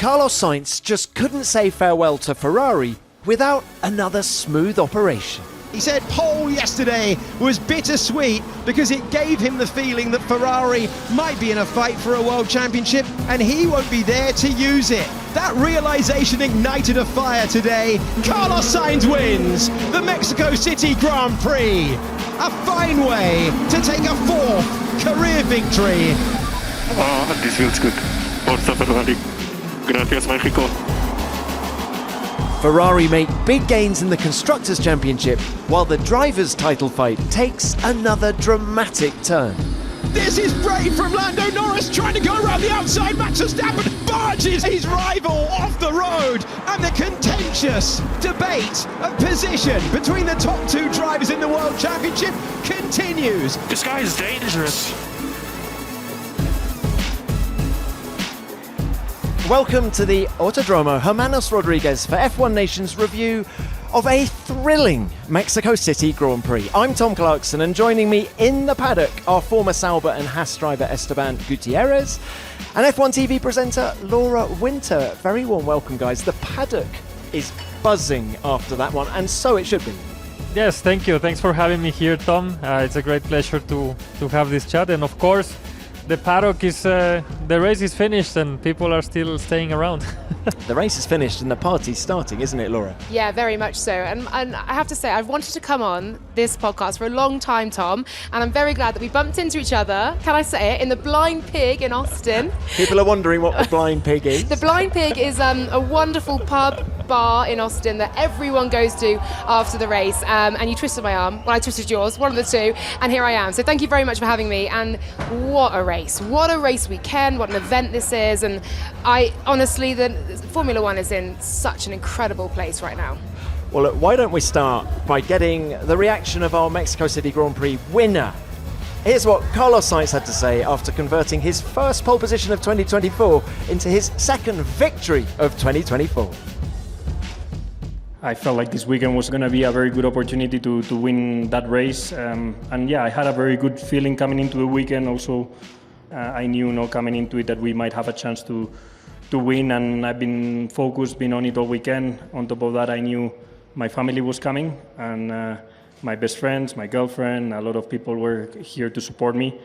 Carlos Sainz just couldn't say farewell to Ferrari without another smooth operation. He said pole yesterday was bittersweet because it gave him the feeling that Ferrari might be in a fight for a world championship and he won't be there to use it. That realization ignited a fire today. Carlos Sainz wins the Mexico City Grand Prix. A fine way to take a fourth career victory. Oh, this feels good. Forza Ferrari. Gracias, Mexico. Ferrari make big gains in the Constructors' Championship, while the Drivers' title fight takes another dramatic turn. This is brave from Lando Norris trying to go around the outside. Max Verstappen barges his rival off the road, and the contentious debate of position between the top two drivers in the World Championship continues. This guy is dangerous. Welcome to the Autodromo Hermanos Rodriguez for F1 Nation's review of a thrilling Mexico City Grand Prix. I'm Tom Clarkson, and joining me in the paddock are former Sauber and Haas driver Esteban Gutiérrez and F1TV presenter Laura Winter. Very warm welcome, guys. The paddock is buzzing after that one, and so it should be. Yes, thank you. Thanks for having me here, Tom. It's a great pleasure to have this chat, and of course, the paddock is, the race is finished and people are still staying around. The race is finished and the party's starting, isn't it, Laura? Yeah, very much so. And I have to say, I've wanted to come on this podcast for a long time, Tom, and I'm very glad that we bumped into each other, can I say it, in the Blind Pig in Austin. People are wondering what the Blind Pig is. The Blind Pig is a wonderful pub bar in Austin that everyone goes to after the race, and you twisted my arm. Well, I twisted yours, one of the two, and here I am. So thank you very much for having me, and what a race weekend, what an event this is. And I honestly, the Formula One is in such an incredible place right now. Well, look, why don't we start by getting the reaction of our Mexico City Grand Prix winner. Here's what Carlos Sainz had to say after converting his first pole position of 2024 into his second victory of 2024. I felt like this weekend was going to be a very good opportunity to win that race. And yeah, I had a very good feeling coming into the weekend. Also, I knew coming into it that we might have a chance to win, and I've been focused, been on it all weekend. On top of that, I knew my family was coming, and my best friends, my girlfriend, a lot of people were here to support me.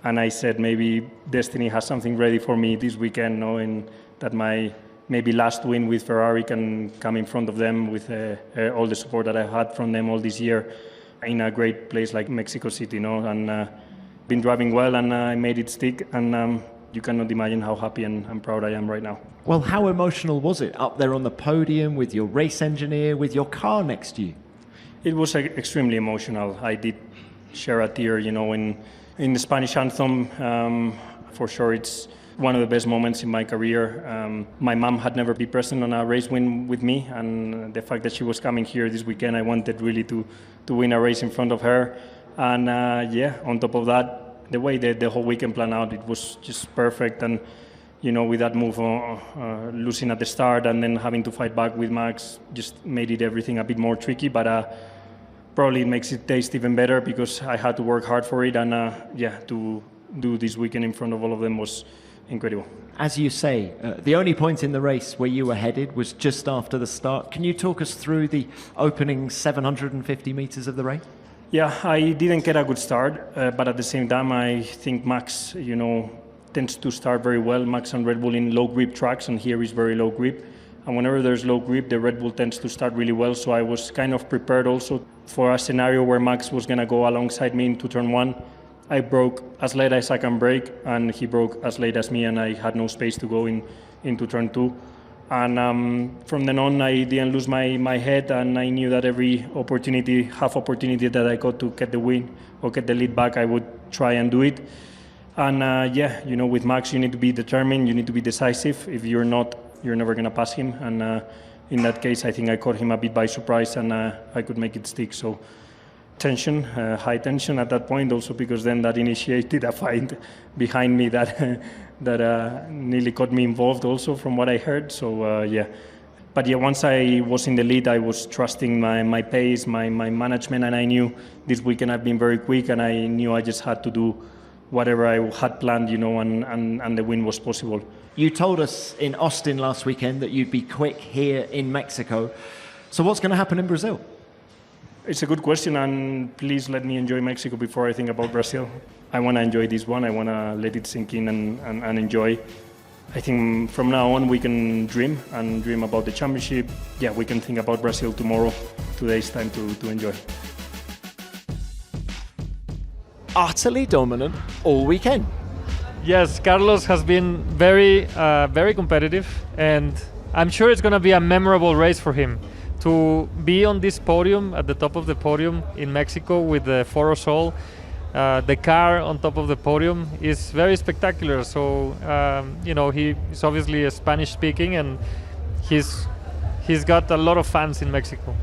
And I said maybe destiny has something ready for me this weekend, knowing that my maybe last win with Ferrari can come in front of them with all the support that I've had from them all this year in a great place like Mexico City, and been driving well, and I made it stick, and you cannot imagine how happy and proud I am right now. Well, how emotional was it up there on the podium with your race engineer, with your car next to you? It was extremely emotional. I did share a tear, in the Spanish anthem. For sure, it's one of the best moments in my career. My mom had never been present on a race win with me, and the fact that she was coming here this weekend, I wanted really to win a race in front of her. And on top of that, the way the whole weekend planned out, it was just perfect. And with that move, losing at the start and then having to fight back with Max, just made it everything a bit more tricky. But probably it makes it taste even better because I had to work hard for it. And to do this weekend in front of all of them was incredible. As you say, the only point in the race where you were headed was just after the start. Can you talk us through the opening 750 meters of the race? Yeah, I didn't get a good start, but at the same time, I think Max, tends to start very well. Max and Red Bull in low grip tracks, and here is very low grip. And whenever there's low grip, the Red Bull tends to start really well. So I was kind of prepared also for a scenario where Max was going to go alongside me into turn one. I broke as late as I can brake, and he broke as late as me, and I had no space to go into turn two. And from then on, I didn't lose my head, and I knew that every half opportunity that I got to get the win or get the lead back, I would try and do it. And with Max, you need to be determined, you need to be decisive. If you're not, you're never going to pass him. And in that case, I think I caught him a bit by surprise, and I could make it stick. So tension, high tension at that point, also because then that initiated a fight behind me that nearly got me involved also from what I heard. So but once I was in the lead, I was trusting my pace, my management, and I knew this weekend I've been very quick, and I knew I just had to do whatever I had planned, and the win was possible. You told us in Austin last weekend that you'd be quick here in Mexico. So what's going to happen in Brazil? It's a good question, and please let me enjoy Mexico before I think about Brazil. I want to enjoy this one. I want to let it sink in and enjoy. I think from now on we can dream about the championship. Yeah, we can think about Brazil tomorrow. Today's time to enjoy. Utterly dominant all weekend. Yes, Carlos has been very competitive, and I'm sure it's going to be a memorable race for him. To be on this podium, at the top of the podium in Mexico with the Foro Sol, the car on top of the podium is very spectacular. So, he's obviously a Spanish speaking, and he's got a lot of fans in Mexico.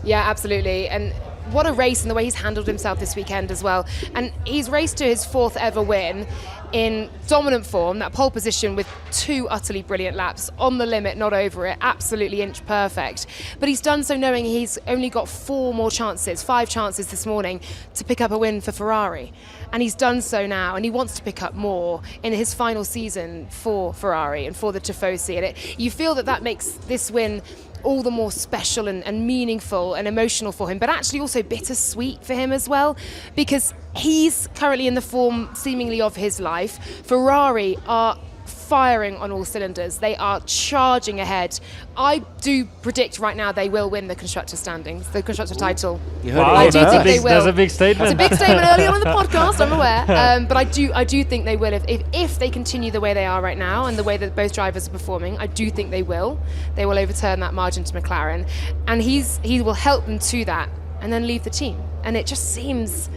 Yeah, absolutely. And what a race, and the way he's handled himself this weekend as well. And he's raced to his 4th ever win in dominant form, that pole position with 2 utterly brilliant laps, on the limit, not over it, absolutely inch perfect. But he's done so knowing he's only got 5 chances this morning to pick up a win for Ferrari. And he's done so now, and he wants to pick up more in his final season for Ferrari and for the Tifosi. And you feel that makes this win all the more special and meaningful and emotional for him, but actually also bittersweet for him as well, because he's currently in the form seemingly of his life. Ferrari are firing on all cylinders. They are charging ahead. I do predict right now they will win the constructor standings, the constructor title. You heard I it. do think they will. That's a big statement. It's a big statement early on in the podcast, I'm aware. But I do think they will. If they continue the way they are right now and the way that both drivers are performing, I do think they will. They will overturn that margin to McLaren. And he will help them to that and then leave the team. And it just seems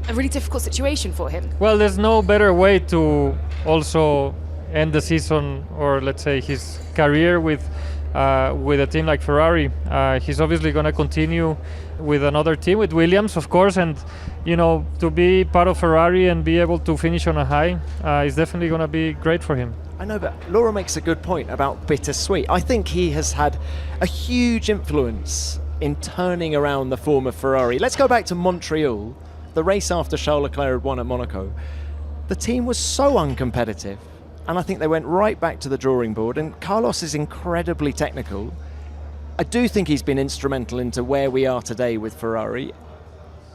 a really difficult situation for him. Well, there's no better way to also end the season, or let's say his career, with a team like Ferrari. He's obviously going to continue with another team, with Williams, of course, and to be part of Ferrari and be able to finish on a high is definitely going to be great for him. I know, but Laura makes a good point about bittersweet. I think he has had a huge influence in turning around the form of Ferrari. Let's go back to Montreal, the race after Charles Leclerc had won at Monaco. The team was so uncompetitive, and I think they went right back to the drawing board, and Carlos is incredibly technical. I do think he's been instrumental into where we are today with Ferrari,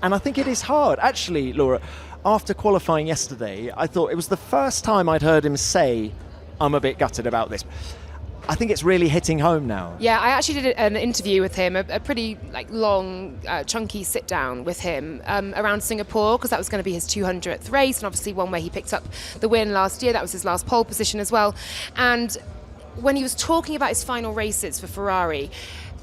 and I think it is hard. Actually, Laura, after qualifying yesterday, I thought it was the first time I'd heard him say, I'm a bit gutted about this. I think it's really hitting home now. Yeah, I actually did an interview with him, a pretty long, chunky sit down with him around Singapore, because that was going to be his 200th race, and obviously one where he picked up the win last year. That was his last pole position as well. And when he was talking about his final races for Ferrari,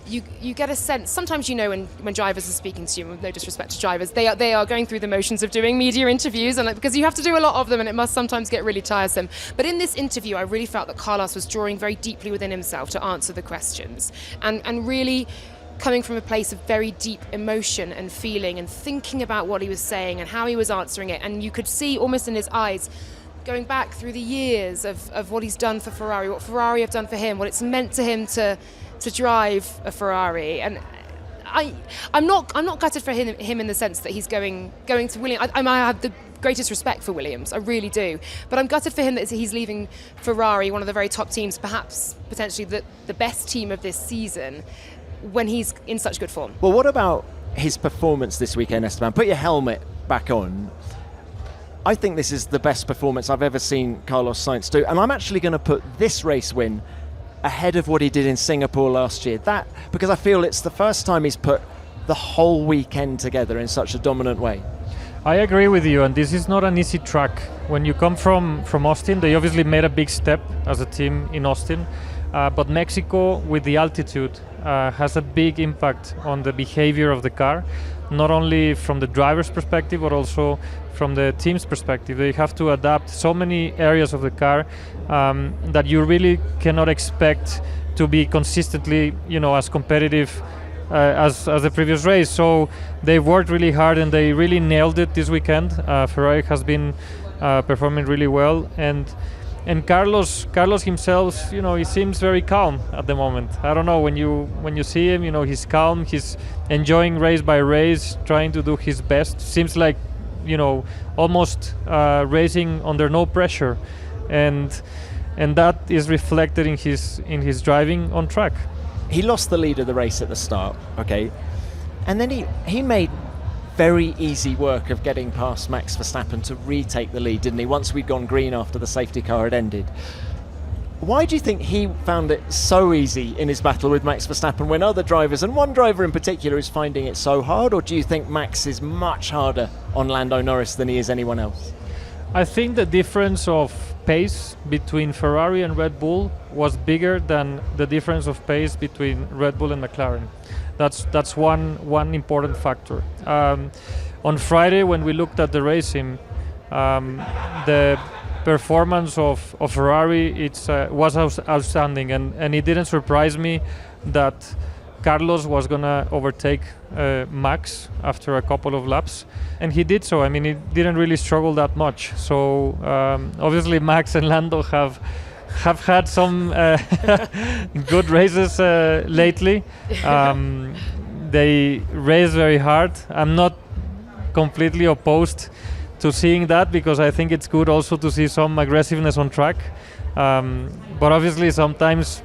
you get a sense, sometimes when drivers are speaking to you, with no disrespect to drivers, they are going through the motions of doing media interviews, and because you have to do a lot of them and it must sometimes get really tiresome. But in this interview, I really felt that Carlos was drawing very deeply within himself to answer the questions, and really coming from a place of very deep emotion and feeling and thinking about what he was saying and how he was answering it. And you could see almost in his eyes, going back through the years of what he's done for Ferrari, what Ferrari have done for him, what it's meant to him to drive a Ferrari. And I'm not gutted for him in the sense that he's going to Williams. I have the greatest respect for Williams, I really do. But I'm gutted for him that he's leaving Ferrari, one of the very top teams, perhaps potentially the best team of this season, when he's in such good form. Well, what about his performance this weekend, Esteban? Put your helmet back on. I think this is the best performance I've ever seen Carlos Sainz do, and I'm actually going to put this race win ahead of what he did in Singapore last year. That because I feel it's the first time he's put the whole weekend together in such a dominant way. I agree with you, and this is not an easy track. When you come from Austin, they obviously made a big step as a team in Austin, but Mexico, with the altitude, has a big impact on the behavior of the car, not only from the driver's perspective, but also from the team's perspective. They have to adapt so many areas of the car that you really cannot expect to be consistently, as competitive as the previous race. So they've worked really hard and they really nailed it this weekend. Ferrari has been performing really well, and Carlos himself, he seems very calm at the moment. I don't know, when you see him, he's calm, he's enjoying race by race, trying to do his best. Seems like almost racing under no pressure, and that is reflected in his driving on track. He lost the lead of the race at the start, okay, and then he made very easy work of getting past Max Verstappen to retake the lead, didn't he, once we'd gone green after the safety car had ended. Why do you think he found it so easy in his battle with Max Verstappen when other drivers, and one driver in particular, is finding it so hard? Or do you think Max is much harder on Lando Norris than he is anyone else? I think the difference of pace between Ferrari and Red Bull was bigger than the difference of pace between Red Bull and McLaren. That's one important factor. On Friday, when we looked at the racing, the performance of Ferrari was outstanding, and it didn't surprise me that Carlos was gonna overtake Max after a couple of laps, and he did so. I mean, he didn't really struggle that much. So obviously Max and Lando have had some good races lately. They race very hard. I'm not completely opposed to seeing that, because I think it's good also to see some aggressiveness on track. But obviously sometimes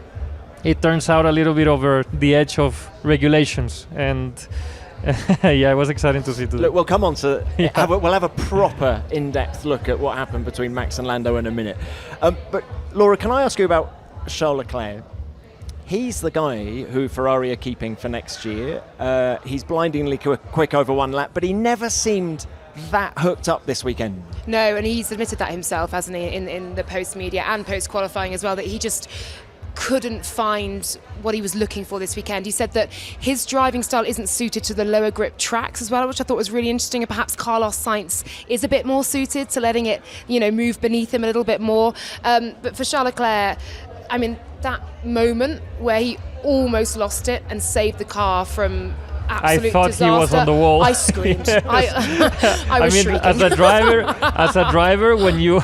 it turns out a little bit over the edge of regulations, and yeah, it was exciting to see today. Look, we'll come on to we'll have a proper in-depth look at what happened between Max and Lando in a minute. But Laura, can I ask you about Charles Leclerc? He's the guy who Ferrari are keeping for next year. He's blindingly quick over one lap, but he never seemed that hooked up this weekend. No, and he's admitted that himself, hasn't he, in the post-media and post-qualifying as well, that he just couldn't find what he was looking for this weekend. He said that his driving style isn't suited to the lower grip tracks as well, which I thought was really interesting, and perhaps Carlos Sainz is a bit more suited to letting it, move beneath him a little bit more. But for Charles Leclerc, I mean, that moment where he almost lost it and saved the car from absolute I thought disaster. He was on the wall. I screamed. Yes. I was shrieking. As a driver, when you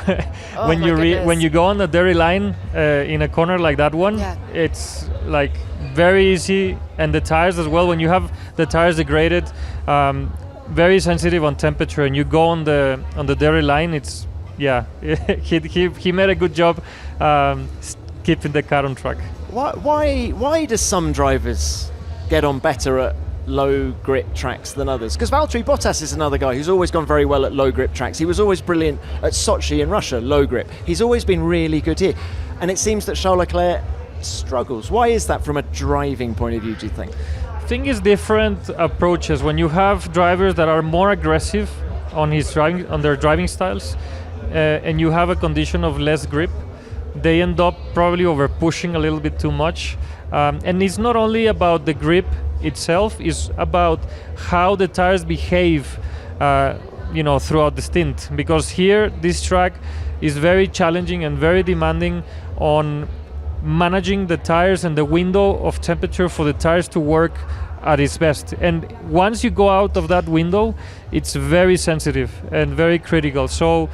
when you go on the dirty line in a corner like that one, it's like very easy, and the tires as well. When you have the tires degraded, very sensitive on temperature, and you go on the dirty line, it's he made a good job keeping the car on track. Why do some drivers get on better at low grip tracks than others? Because Valtteri Bottas is another guy who's always gone very well at low grip tracks. He was always brilliant at Sochi in Russia, low grip. He's always been really good here. And it seems that Charles Leclerc struggles. Why is that from a driving point of view, do you think? I think it's different approaches. When you have drivers that are more aggressive on their driving styles, and you have a condition of less grip, they end up probably over pushing a little bit too much. And it's not only about the grip itself, it's about how the tires behave throughout the stint, because here this track is very challenging and very demanding on managing the tires and the window of temperature for the tires to work at its best. And once you go out of that window, it's very sensitive and very critical. So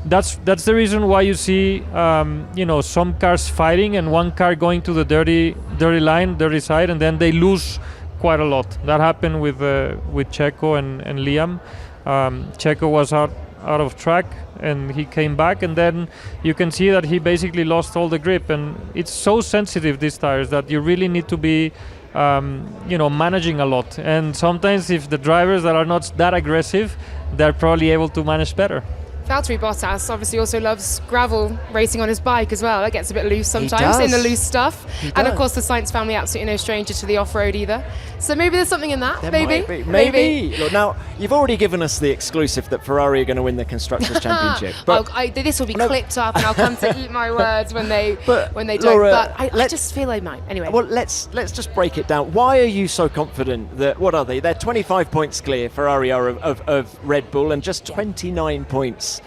that's the reason why you see some cars fighting and one car going to the dirty line, side, and then they lose quite a lot. That happened with Checo and Liam. Checo was out of track and he came back, and then you can see that he basically lost all the grip. And it's so sensitive, these tires, that you really need to be managing a lot. And sometimes if the drivers that are not that aggressive, they're probably able to manage better. Valtteri Bottas obviously also loves gravel racing on his bike as well. It gets a bit loose sometimes in the loose stuff. And of course the Sainz family, absolutely no stranger to the off-road either. So maybe there's something in that. Maybe. Look, now, you've already given us the exclusive that Ferrari are going to win the Constructors' Championship. But this will be clipped up, and I'll come to eat my words when they don't. Laura, but I just feel I might. Anyway. Well, let's just break it down. Why are you so confident that, what are they? They're 25 points clear, Ferrari are of Red Bull, and just 29 points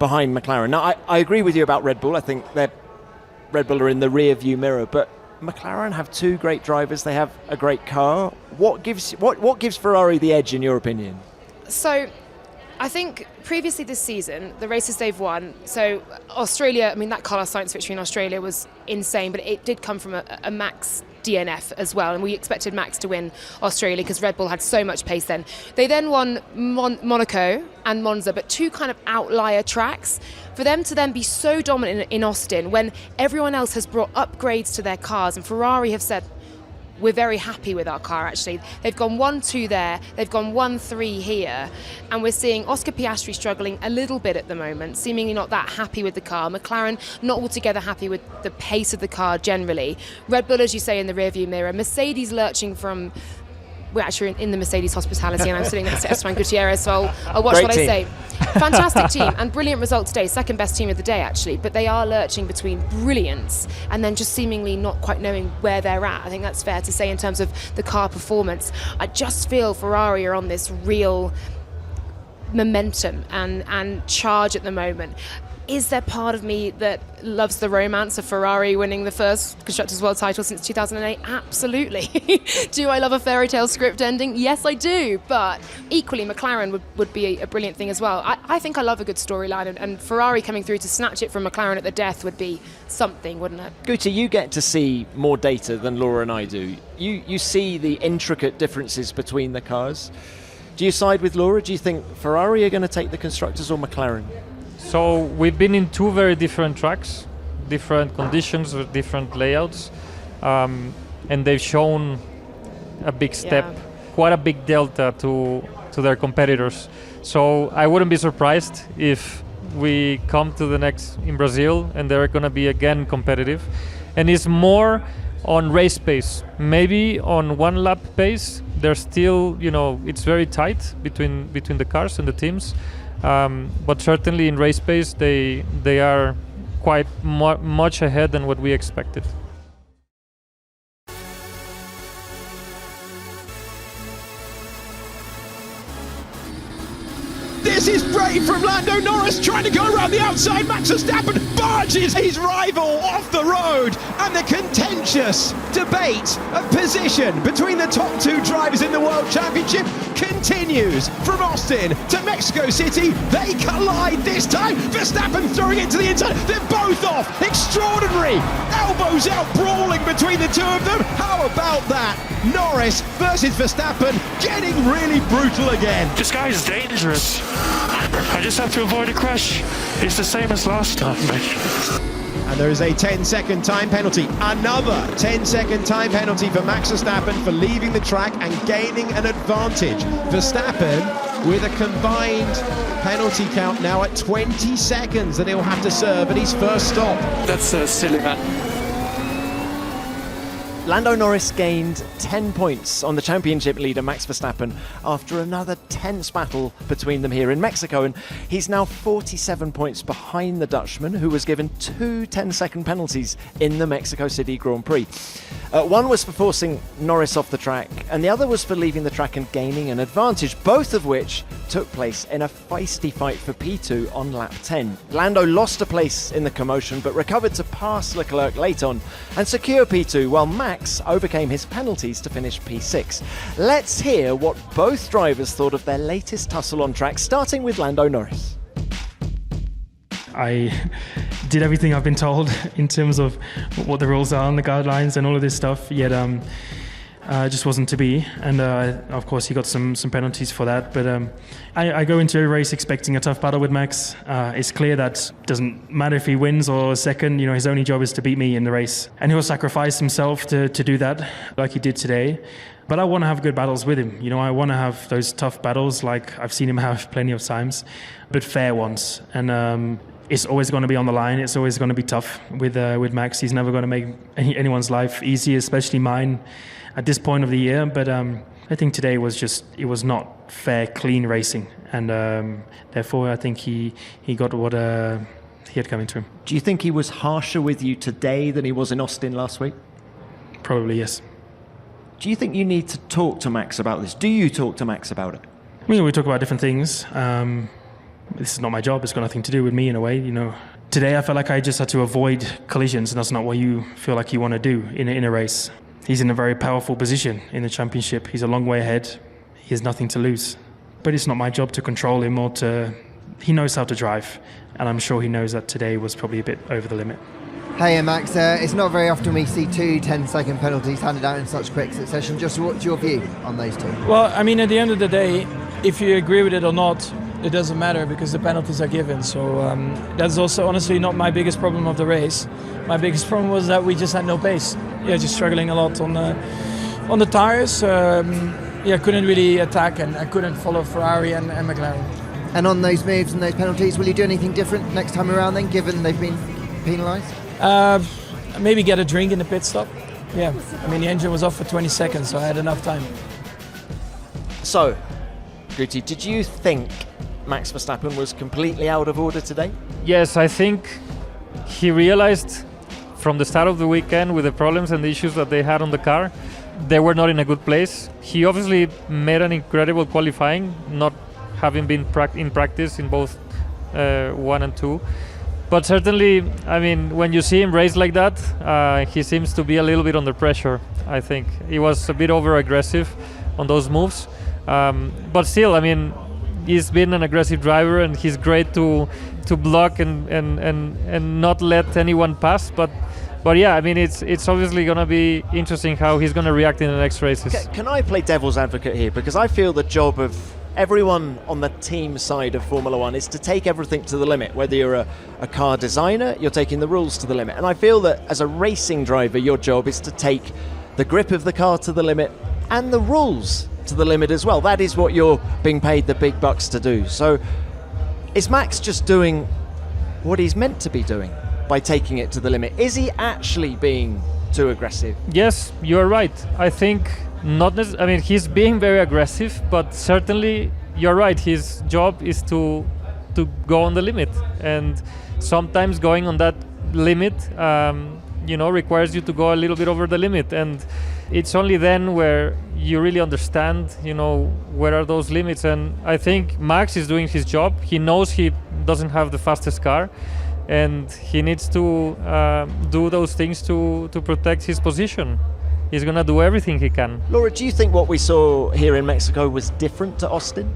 behind McLaren. Now, I agree with you about Red Bull. I think Red Bull are in the rear view mirror, but McLaren have two great drivers. They have a great car. What gives Ferrari the edge, in your opinion? So, I think previously this season, the races they've won, so Australia, I mean, that Carlos Sainz victory in Australia was insane, but it did come from a Max DNF as well, and we expected Max to win Australia because Red Bull had so much pace then. They then won Monaco and Monza, but two kind of outlier tracks. For them to then be so dominant in Austin when everyone else has brought upgrades to their cars, and Ferrari have said, we're very happy with our car actually. They've gone 1-2 there, they've gone 1-3 here, and we're seeing Oscar Piastri struggling a little bit at the moment, seemingly not that happy with the car. McLaren not altogether happy with the pace of the car generally. Red Bull, as you say, in the rearview mirror. Mercedes lurching from... We're actually in the Mercedes hospitality and I'm sitting next to Esteban Gutiérrez, so I'll watch Great what team. I say. Fantastic team and brilliant result today. Second best team of the day, actually. But they are lurching between brilliance and then just seemingly not quite knowing where they're at. I think that's fair to say in terms of the car performance. I just feel Ferrari are on this real momentum and charge at the moment. Is there part of me that loves the romance of Ferrari winning the first Constructors' World title since 2008? Absolutely. Do I love a fairy tale script ending? Yes, I do. But equally, McLaren would be a brilliant thing as well. I think I love a good storyline, and Ferrari coming through to snatch it from McLaren at the death would be something, wouldn't it? Guti, you get to see more data than Laura and I do. You see the intricate differences between the cars. Do you side with Laura? Do you think Ferrari are going to take the Constructors or McLaren? So we've been in two very different tracks, different conditions with different layouts, and they've shown a big step, quite a big delta to their competitors. So I wouldn't be surprised if we come to the next in Brazil and they're going to be again competitive. And it's more on race pace. Maybe on one lap pace, there's still, it's very tight between the cars and the teams. But certainly in race pace, they are quite much ahead than what we expected. This is brave from Lando Norris, trying to go around the outside. Max Verstappen barges his rival off the road, and the contentious debate of position between the top two drivers in the World Championship continues. From Austin to Mexico City, they collide this time. Verstappen throwing it to the inside. They're both off. Extraordinary. Elbows out, brawling between the two of them. How about that? Norris versus Verstappen getting really brutal again. This guy is dangerous. I just have to avoid a crash. It's the same as last time, mate. And there is a 10-second time penalty. Another 10-second time penalty for Max Verstappen for leaving the track and gaining an advantage. Verstappen with a combined penalty count now at 20 seconds that he'll have to serve at his first stop. That's silly, man. Lando Norris gained 10 points on the championship leader Max Verstappen after another tense battle between them here in Mexico, and he's now 47 points behind the Dutchman, who was given two 10-second penalties in the Mexico City Grand Prix. One was for forcing Norris off the track, and the other was for leaving the track and gaining an advantage, both of which took place in a feisty fight for P2 on lap 10. Lando lost a place in the commotion, but recovered to pass Leclerc late on and secure P2, while Max overcame his penalties to finish P6. Let's hear what both drivers thought of their latest tussle on track, starting with Lando Norris. I did everything I've been told in terms of what the rules are and the guidelines and all of this stuff, yet it just wasn't to be. And of course he got some penalties for that, but I go into a race expecting a tough battle with Max. It's clear that doesn't matter if he wins or second, his only job is to beat me in the race, and he'll sacrifice himself to do that like he did today. But I want to have good battles with him. I want to have those tough battles like I've seen him have plenty of times, but fair ones. And it's always going to be on the line. It's always going to be tough with Max. He's never going to make anyone's life easy, especially mine at this point of the year. But I think today it was not fair, clean racing. And therefore, I think he got what he had coming to him. Do you think he was harsher with you today than he was in Austin last week? Probably, yes. Do you think you need to talk to Max about this? Do you talk to Max about it? We talk about different things. This is not my job. It's got nothing to do with me in a way. Today I felt like I just had to avoid collisions, and that's not what you feel like you want to do in a race. He's in a very powerful position in the championship. He's a long way ahead. He has nothing to lose. But it's not my job to control him He knows how to drive, and I'm sure he knows that today was probably a bit over the limit. Hey Max, it's not very often we see 2 10-second penalties handed out in such quick succession. Just what's your view on those two? Well, I mean, at the end of the day, if you agree with it or not, it doesn't matter because the penalties are given. So that's also honestly not my biggest problem of the race. My biggest problem was that we just had no pace. Yeah, just struggling a lot on the tires. Couldn't really attack, and I couldn't follow Ferrari and McLaren. And on those moves and those penalties, will you do anything different next time around then, given they've been penalised? Maybe get a drink in the pit stop. Yeah, I mean, the engine was off for 20 seconds, so I had enough time. So, Guti, did you think Max Verstappen was completely out of order today? Yes, I think he realized from the start of the weekend, with the problems and the issues that they had on the car, they were not in a good place. He obviously made an incredible qualifying, not having been in practice in both 1 and 2. But certainly, I mean, when you see him race like that, he seems to be a little bit under pressure, I think. He was a bit over-aggressive on those moves. But still, I mean, he's been an aggressive driver, and he's great to block and not let anyone pass. But yeah, I mean, it's obviously going to be interesting how he's going to react in the next races. Can I play devil's advocate here? Because I feel the job of everyone on the team side of Formula One is to take everything to the limit. Whether you're a car designer, you're taking the rules to the limit. And I feel that as a racing driver, your job is to take the grip of the car to the limit and the rules to the limit as well. That is what you're being paid the big bucks to do. So is Max just doing what he's meant to be doing by taking it to the limit? Is he actually being too aggressive? Yes, you're right. I think I mean, he's being very aggressive, but certainly you're right. His job is to go on the limit, and sometimes going on that limit, requires you to go a little bit over the limit, and it's only then where you really understand, where are those limits. And I think Max is doing his job. He knows he doesn't have the fastest car, and he needs to do those things to protect his position. He's going to do everything he can. Laura, do you think what we saw here in Mexico was different to Austin?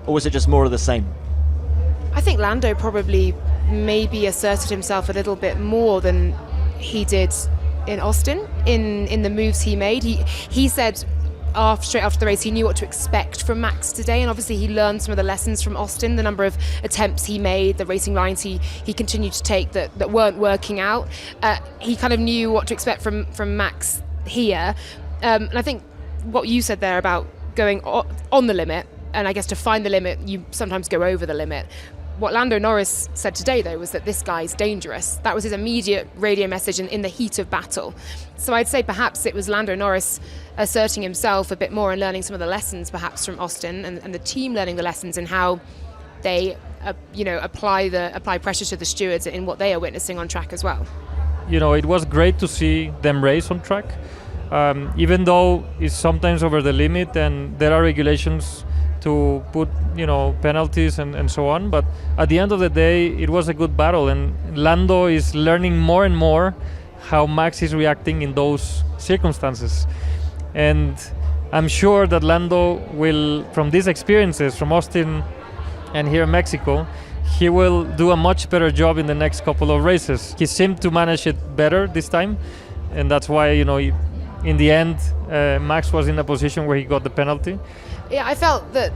Or was it just more of the same? I think Lando probably maybe asserted himself a little bit more than he did in Austin, in the moves he made. He said straight after the race he knew what to expect from Max today, and obviously he learned some of the lessons from Austin, the number of attempts he made, the racing lines he continued to take that weren't working out. He kind of knew what to expect from Max here, and I think what you said there about going on the limit, and I guess to find the limit you sometimes go over the limit. What Lando Norris said today though was that this guy's dangerous. That was his immediate radio message in the heat of battle. So I'd say perhaps it was Lando Norris asserting himself a bit more and learning some of the lessons perhaps from Austin, and the team learning the lessons in how they apply pressure to the stewards in what they are witnessing on track as well. It was great to see them race on track, even though it's sometimes over the limit and there are regulations to put, penalties and so on. But at the end of the day, it was a good battle, and Lando is learning more and more how Max is reacting in those circumstances. And I'm sure that Lando will, from these experiences from Austin and here in Mexico, he will do a much better job in the next couple of races. He seemed to manage it better this time, and that's why, in the end, Max was in a position where he got the penalty. Yeah, I felt that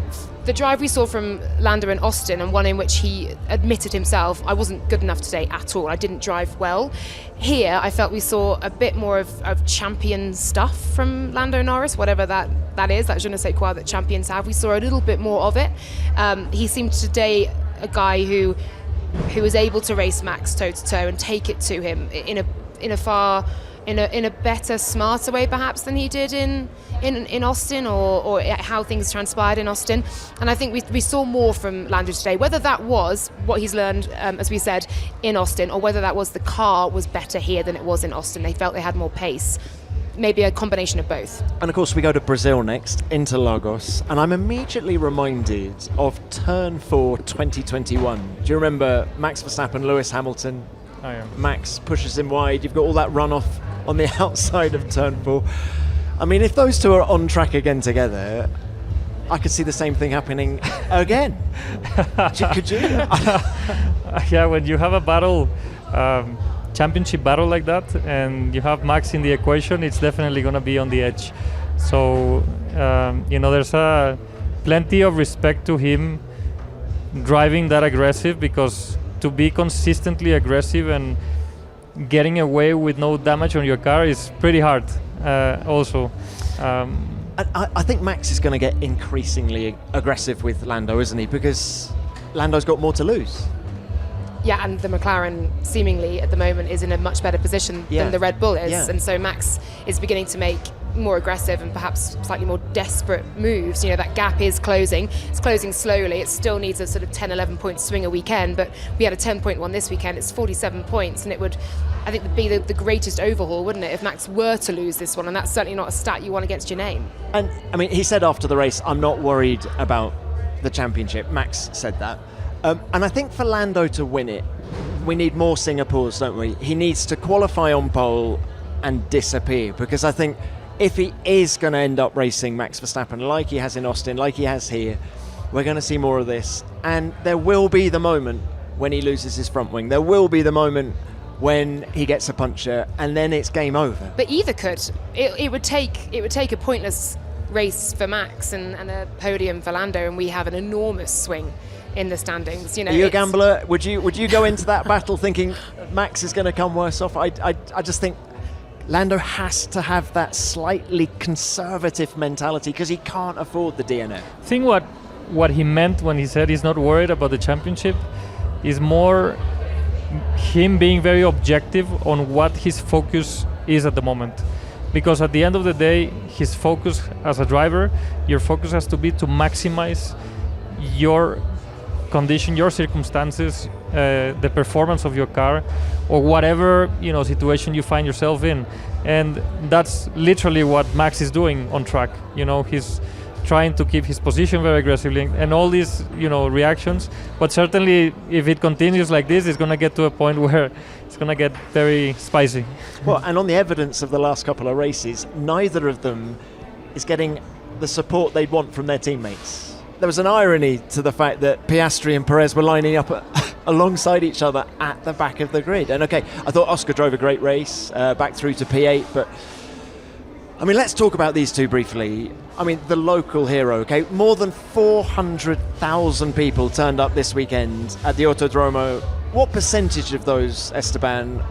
the drive we saw from Lando in Austin, and one in which he admitted himself, I wasn't good enough today at all, I didn't drive well. Here, I felt we saw a bit more of champion stuff from Lando Norris, whatever that is, that je ne sais quoi that champions have. We saw a little bit more of it. He seemed today a guy who was able to race Max toe to toe and take it to him in a better, smarter way perhaps than he did in Austin, or how things transpired in Austin. And I think we saw more from Lando today. Whether that was what he's learned, as we said, in Austin, or whether that was the car was better here than it was in Austin. They felt they had more pace. Maybe a combination of both. And of course we go to Brazil next, Interlagos, and I'm immediately reminded of Turn 4 2021. Do you remember Max Verstappen, Lewis Hamilton? I am. Max pushes him wide, you've got all that runoff on the outside of Turn 4. I mean, if those two are on track again together, I could see the same thing happening again. Could you? Yeah, when you have a battle championship battle like that, and you have Max in the equation, it's definitely going to be on the edge. So, there's plenty of respect to him driving that aggressive, because to be consistently aggressive and getting away with no damage on your car is pretty hard also. I think Max is going to get increasingly aggressive with Lando, isn't he? Because Lando's got more to lose. Yeah, and the McLaren seemingly at the moment is in a much better position than the Red Bull is. And so Max is beginning to make more aggressive and perhaps slightly more desperate moves. That gap is closing. It's closing slowly. It still needs a sort of 10, 11 point swing a weekend, but we had a 10-point one this weekend. It's 47 points, and it would, I think, be the greatest overhaul, wouldn't it, if Max were to lose this one? And that's certainly not a stat you want against your name. And, he said after the race, I'm not worried about the championship. Max said that. And I think for Lando to win it, we need more Singapores, don't we? He needs to qualify on pole and disappear, because I think if he is going to end up racing Max Verstappen like he has in Austin, like he has here, we're going to see more of this. And there will be the moment when he loses his front wing. There will be the moment when he gets a puncture, and then it's game over. But either could. It would take a pointless race for Max and a podium for Lando, and we have an enormous swing in the standings. Are you a gambler? Would you go into that battle thinking Max is going to come worse off? I just think Lando has to have that slightly conservative mentality, because he can't afford the DNF. I think what he meant when he said he's not worried about the championship is more him being very objective on what his focus is at the moment. Because at the end of the day, his focus as a driver, your focus has to be to maximize your condition, your circumstances, the performance of your car, or whatever situation you find yourself in. And that's literally what Max is doing on track. He's trying to keep his position very aggressively, and all these reactions. But certainly, if it continues like this, it's going to get to a point where it's going to get very spicy. Well, and on the evidence of the last couple of races, neither of them is getting the support they'd want from their teammates. There was an irony to the fact that Piastri and Perez were lining up alongside each other at the back of the grid. And okay, I thought Oscar drove a great race back through to P8, but let's talk about these two briefly. The local hero, okay? More than 400,000 people turned up this weekend at the Autodromo. What percentage of those, Esteban,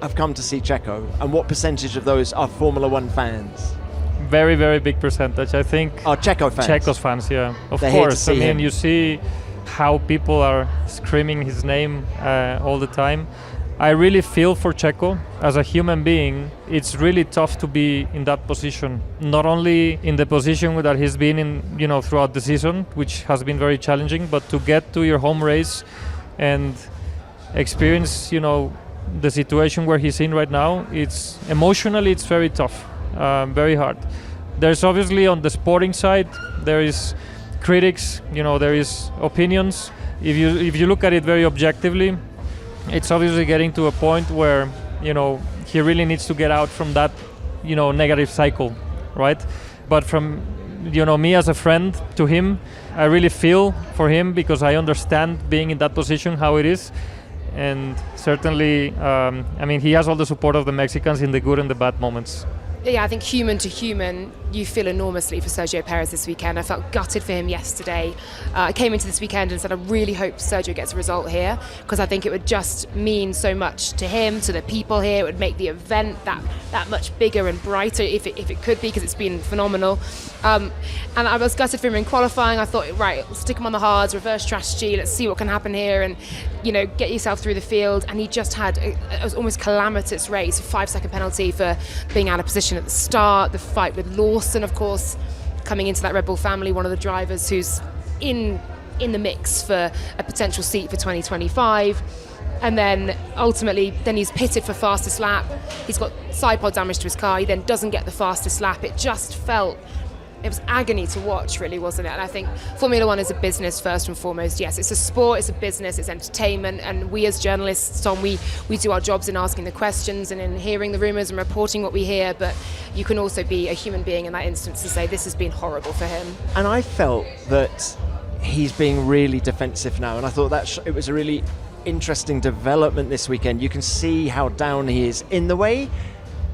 have come to see Checo? And what percentage of those are Formula One fans? Very, very big percentage, I think. Checo fans. Checo's fans, yeah. Of They're course. him. You see how people are screaming his name all the time. I really feel for Checo as a human being. It's really tough to be in that position. Not only in the position that he's been in, throughout the season, which has been very challenging, but to get to your home race and experience, the situation where he's in right now. It's emotionally, it's very tough, very hard. There's obviously on the sporting side, there is critics, there is opinions. If you look at it very objectively, it's obviously getting to a point where, he really needs to get out from that, negative cycle, right? But from, me as a friend to him, I really feel for him, because I understand being in that position, how it is. And certainly, he has all the support of the Mexicans in the good and the bad moments. Yeah, I think human to human, you feel enormously for Sergio Perez this weekend. I felt gutted for him yesterday. I came into this weekend and said I really hope Sergio gets a result here, because I think it would just mean so much to him, to the people here. It would make the event that much bigger and brighter if it could be, because it's been phenomenal. And I was gutted for him in qualifying. I thought, right, let's stick him on the hards, reverse strategy, let's see what can happen here, and get yourself through the field. And he just had it was almost calamitous race, a 5-second penalty for being out of position at the start. The fight with Lawson, of course, coming into that Red Bull family, one of the drivers who's in the mix for a potential seat for 2025. And then ultimately, he's pitted for fastest lap. He's got side pod damage to his car. He then doesn't get the fastest lap. It just felt, it was agony to watch, really, wasn't it? And I think Formula One is a business first and foremost. Yes, it's a sport, it's a business, it's entertainment, and we as journalists, Tom, we do our jobs in asking the questions and in hearing the rumours and reporting what we hear, but you can also be a human being in that instance to say this has been horrible for him. And I felt that he's being really defensive now, and I thought that it was a really interesting development this weekend. You can see how down he is in the way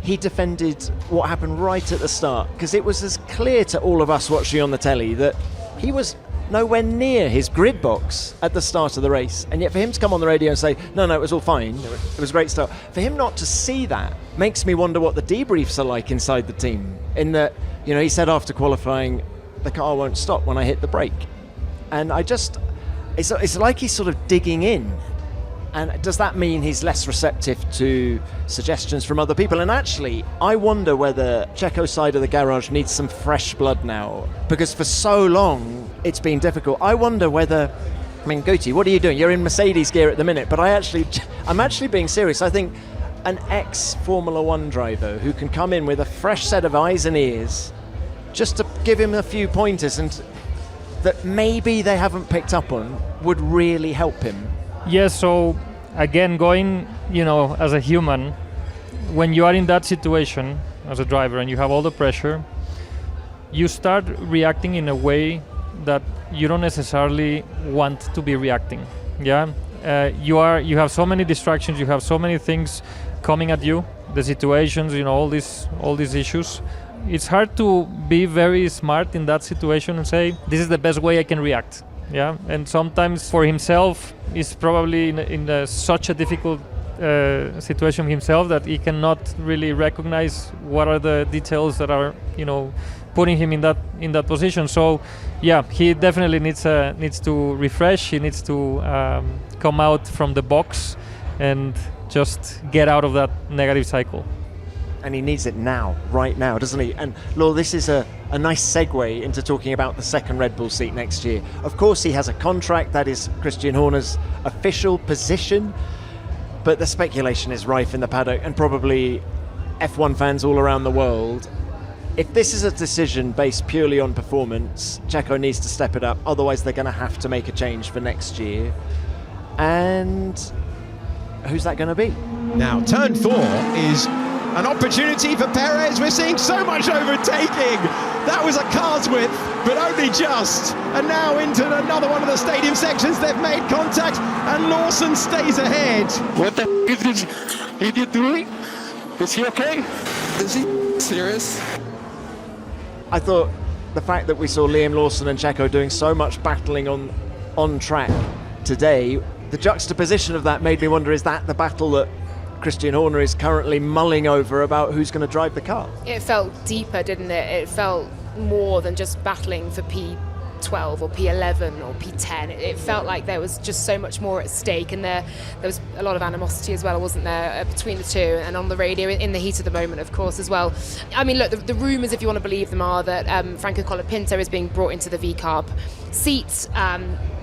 he defended what happened right at the start, because it was as clear to all of us watching on the telly that he was nowhere near his grid box at the start of the race, and yet for him to come on the radio and say no, it was all fine, it was a great start, for him not to see that makes me wonder what the debriefs are like inside the team, in that, you know, he said after qualifying, the car won't stop when I hit the brake, and it's like he's sort of digging in. And does that mean he's less receptive to suggestions from other people? And actually, I wonder whether Checo's side of the garage needs some fresh blood now, because for so long it's been difficult. I wonder whether, I mean, Guti, what are you doing? You're in Mercedes gear at the minute, but I'm actually being serious. I think an ex-Formula One driver who can come in with a fresh set of eyes and ears, just to give him a few pointers and that maybe they haven't picked up on, would really help him. Yes, so again, going, as a human, when you are in that situation as a driver and you have all the pressure, you start reacting in a way that you don't necessarily want to be reacting. Yeah, you have so many distractions, you have so many things coming at you, the situations, all these issues. It's hard to be very smart in that situation and say, this is the best way I can react. Yeah, and sometimes for himself, he's probably in such a difficult situation himself that he cannot really recognize what are the details that are, putting him in that position. So, yeah, he definitely needs to refresh. He needs to come out from the box and just get out of that negative cycle. And he needs it now, right now, doesn't he? And Laura, this is a nice segue into talking about the second Red Bull seat next year. Of course, he has a contract, that is Christian Horner's official position, but the speculation is rife in the paddock and probably F1 fans all around the world. If this is a decision based purely on performance, Checo needs to step it up, otherwise they're going to have to make a change for next year. And who's that going to be? Now, turn 4 is an opportunity for Perez. We're seeing so much overtaking. That was a car's width, but only just. And now into another one of the stadium sections. They've made contact, and Lawson stays ahead. What the is this idiot doing? Is he okay? Is he serious? I thought the fact that we saw Liam Lawson and Checo doing so much battling on track today, the juxtaposition of that made me wonder, is that the battle that Christian Horner is currently mulling over about who's going to drive the car? It felt deeper, didn't it? It felt more than just battling for P12 or P11 or P10. It felt like there was just so much more at stake, and there was a lot of animosity as well, wasn't there, between the two, and on the radio in the heat of the moment, of course, as well. I mean, look, the rumours, if you want to believe them, are that Franco Colapinto is being brought into the V-Carb seat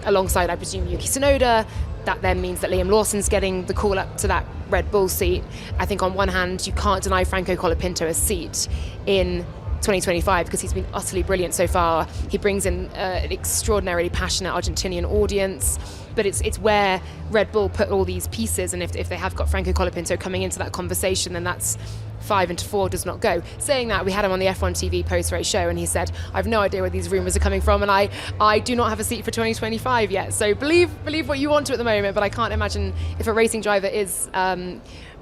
alongside, I presume, Yuki Tsunoda. That then means that Liam Lawson's getting the call up to that Red Bull seat. I think on one hand, you can't deny Franco Colapinto a seat in 2025 because he's been utterly brilliant so far. He brings in an extraordinarily passionate Argentinian audience, but it's where Red Bull put all these pieces, and if they have got Franco Colapinto coming into that conversation, then that's 5 into 4 does not go. Saying that, we had him on the F1TV post-race show, and he said, I have no idea where these rumours are coming from, and I do not have a seat for 2025 yet. So believe what you want to at the moment, but I can't imagine if a racing driver is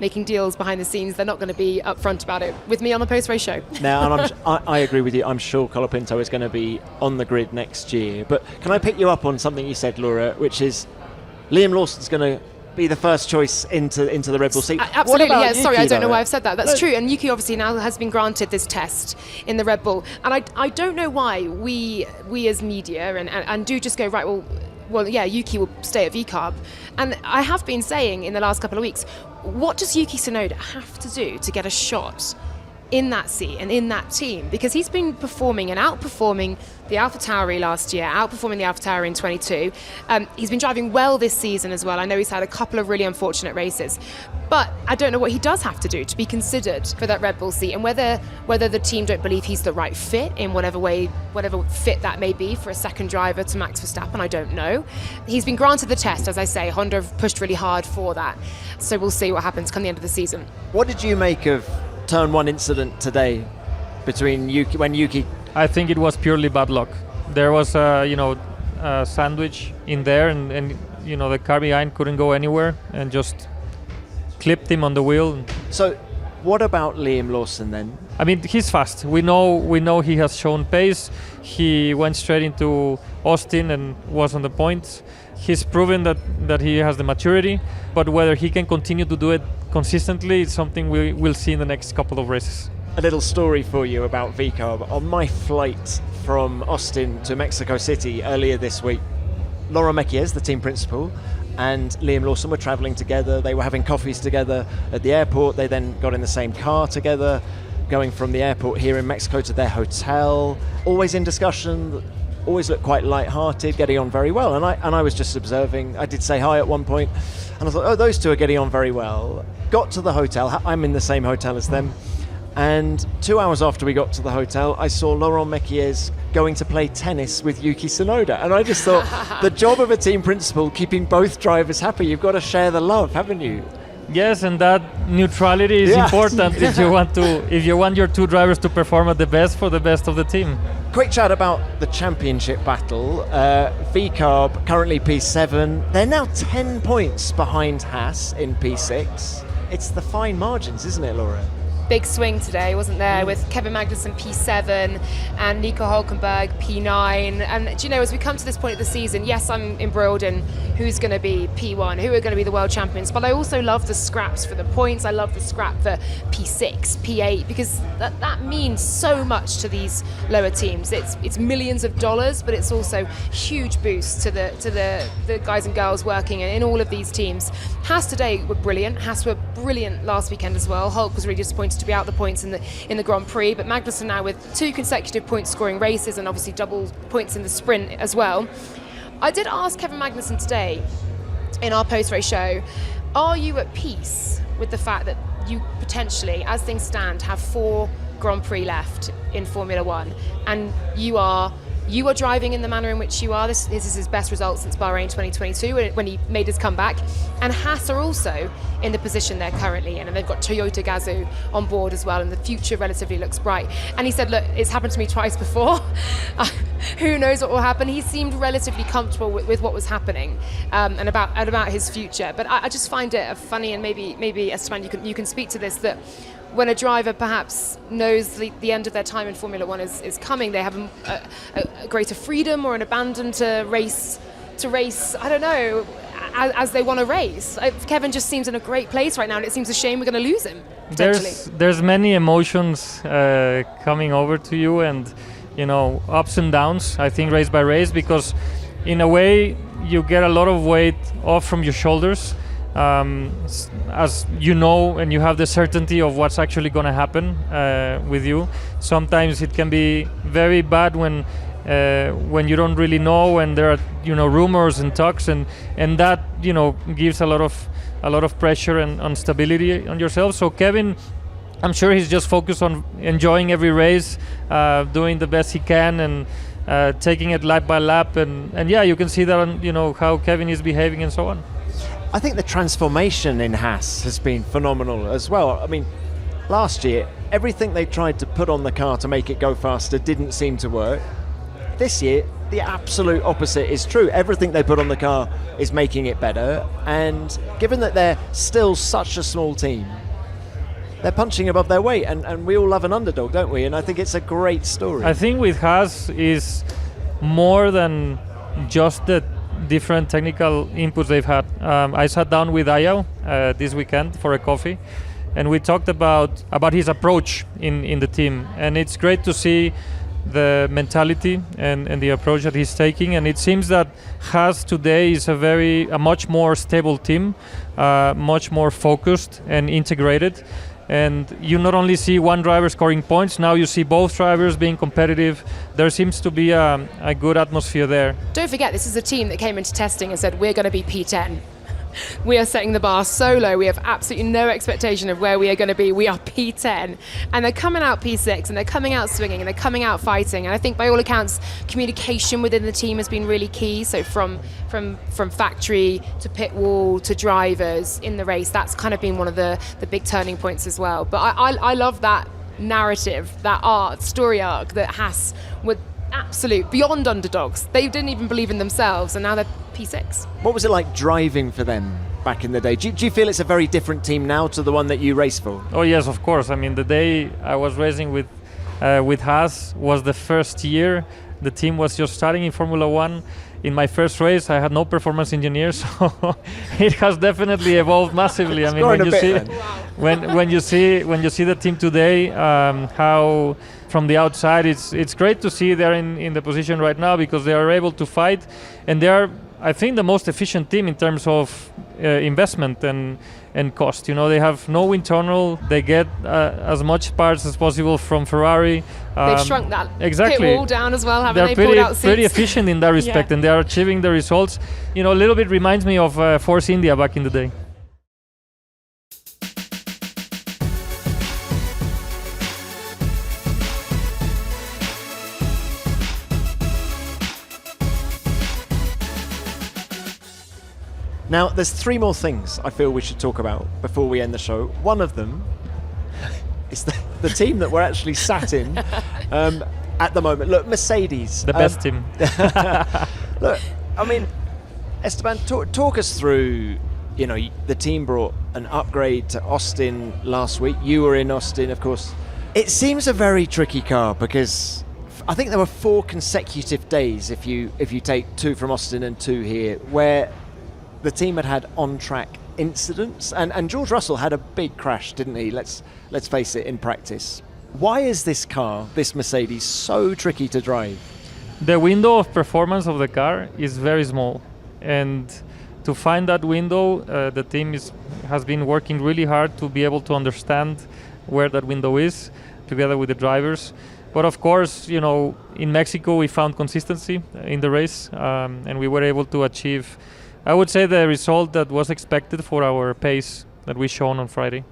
making deals behind the scenes, they're not going to be upfront about it with me on the post-race show. Now, and I agree with you. I'm sure Colapinto is going to be on the grid next year. But can I pick you up on something you said, Laura, which is Liam Lawson's going to be the first choice into the Red Bull seat? Absolutely, yeah. Yuki, sorry, I don't know though? why I've said that. That's true, and Yuki obviously now has been granted this test in the Red Bull, and I don't know why we as media and do just go, right, well, yeah, Yuki will stay at VCARB. And I have been saying in the last couple of weeks, what does Yuki Tsunoda have to do to get a shot in that seat and in that team? Because he's been performing and outperforming the AlphaTauri last year, outperforming the AlphaTauri in 22. He's been driving well this season as well. I know he's had a couple of really unfortunate races, but I don't know what he does have to do to be considered for that Red Bull seat, and whether the team don't believe he's the right fit in whatever fit that may be for a second driver to Max Verstappen. I don't know. He's been granted the test, as I say. Honda have pushed really hard for that, so we'll see what happens come the end of the season. What did you make of Turn 1 incident today between Yuki? I think it was purely bad luck. There was a sandwich in there, and the car behind couldn't go anywhere and just clipped him on the wheel. So what about Liam Lawson then? I mean, he's fast. We know he has shown pace. He went straight into Austin and was on the points. He's proven that he has the maturity, but whether he can continue to do it consistently is something we will see in the next couple of races. A little story for you about VCARB. On my flight from Austin to Mexico City earlier this week, Laura Mekies, the team principal, and Liam Lawson were travelling together. They were having coffees together at the airport. They then got in the same car together, going from the airport here in Mexico to their hotel. Always in discussion, always looked quite light-hearted, getting on very well. And I was just observing. I did say hi at one point, and I thought, oh, those two are getting on very well. Got to the hotel. I'm in the same hotel as them. And 2 hours after we got to the hotel, I saw Laurent Mekies going to play tennis with Yuki Tsunoda. And I just thought, the job of a team principal, keeping both drivers happy, you've got to share the love, haven't you? Yes, and that neutrality is important if you want your two drivers to perform at the best for the best of the team. Quick chat about the championship battle. VCARB currently P7. They're now 10 points behind Haas in P6. It's the fine margins, isn't it, Laura? Big swing today, wasn't there, with Kevin Magnussen P7 and Nico Hülkenberg P9. And do you know, as we come to this point of the season, yes, I'm embroiled in who's going to be P1, who are going to be the world champions, but I also love the scraps for the points. I love the scrap for P6, P8, because that means so much to these lower teams. It's millions of dollars, but it's also huge boost to the guys and girls working in all of these teams. Haas today were brilliant. Haas were brilliant last weekend as well. Hulk was really disappointed to be out the points in the Grand Prix, but Magnussen now with 2 consecutive point scoring races and obviously double points in the sprint as well. I did ask Kevin Magnussen today in our post-race show, are you at peace with the fact that you potentially, as things stand, have 4 Grand Prix left in Formula One, and you are driving in the manner in which you are? This is his best result since Bahrain 2022 when he made his comeback. And Haas are also in the position they're currently in, and they've got Toyota Gazoo on board as well, and the future relatively looks bright. And he said, look, it's happened to me twice before. Who knows what will happen? He seemed relatively comfortable with what was happening and about his future. But I just find it funny, and maybe Esteban, you can speak to this, that when a driver perhaps knows the end of their time in Formula One is coming, they have a greater freedom or an abandon to race, I don't know, as they want to race. Kevin just seems in a great place right now, and it seems a shame we're going to lose him, potentially. There's many emotions coming over to you, and ups and downs, I think, race by race, because in a way you get a lot of weight off from your shoulders. As you know, and you have the certainty of what's actually going to happen with you. Sometimes it can be very bad when you don't really know, and there are rumors and talks, and that gives a lot of pressure and instability on yourself. So Kevin, I'm sure he's just focused on enjoying every race, doing the best he can, and taking it lap by lap, and yeah, you can see that on how Kevin is behaving and so on. I think the transformation in Haas has been phenomenal as well. I mean, last year, everything they tried to put on the car to make it go faster didn't seem to work. This year, the absolute opposite is true. Everything they put on the car is making it better. And given that they're still such a small team, they're punching above their weight. And we all love an underdog, don't we? And I think it's a great story. I think with Haas is more than just the different technical inputs they've had. I sat down with Ayao this weekend for a coffee, and we talked about his approach in the team, and it's great to see the mentality and the approach that he's taking. And it seems that Haas today is a much more stable team, much more focused and integrated. And you not only see one driver scoring points, now you see both drivers being competitive. There seems to be a good atmosphere there. Don't forget, this is a team that came into testing and said, we're going to be P10. We are setting the bar so low. We have absolutely no expectation of where we are going to be. We are P10. And they're coming out P6, and they're coming out swinging, and they're coming out fighting. And I think by all accounts, communication within the team has been really key. So from factory to pit wall to drivers in the race, that's kind of been one of the big turning points as well. But I love that narrative, that story arc that Haas were absolute, beyond underdogs. They didn't even believe in themselves, and now they're P6. What was it like driving for them back in the day? Do you feel it's a very different team now to the one that you race for? Oh yes, of course. I mean, the day I was racing with Haas was the first year the team was just starting in Formula One. In my first race, I had no performance engineer, so it has definitely evolved massively. I mean, when you see the team today, how from the outside, it's great to see they're in the position right now because they are able to fight, and they are, I think, the most efficient team in terms of investment and cost. You know, they have no internal. They get as much parts as possible from Ferrari. They've shrunk that exactly. pit wall down as well, haven't they? They're Pulled out seats. pretty efficient in that respect, and they are achieving the results. You know, a little bit reminds me of Force India back in the day. Now, there's 3 more things I feel we should talk about before we end the show. One of them is the team that we're actually sat in at the moment. Look, Mercedes. The best team. Look, I mean, Esteban, talk us through, you know, the team brought an upgrade to Austin last week. You were in Austin, of course. It seems a very tricky car because I think there were 4 consecutive days, if you take 2 from Austin and 2 here, where the team had on-track incidents, and George Russell had a big crash, didn't he? Let's face it, in practice. Why is this car, this Mercedes, so tricky to drive? The window of performance of the car is very small, and to find that window, the team has been working really hard to be able to understand where that window is, together with the drivers. But of course, you know, in Mexico we found consistency in the race, and we were able to achieve, I would say, the result that was expected for our pace that we shown on Friday.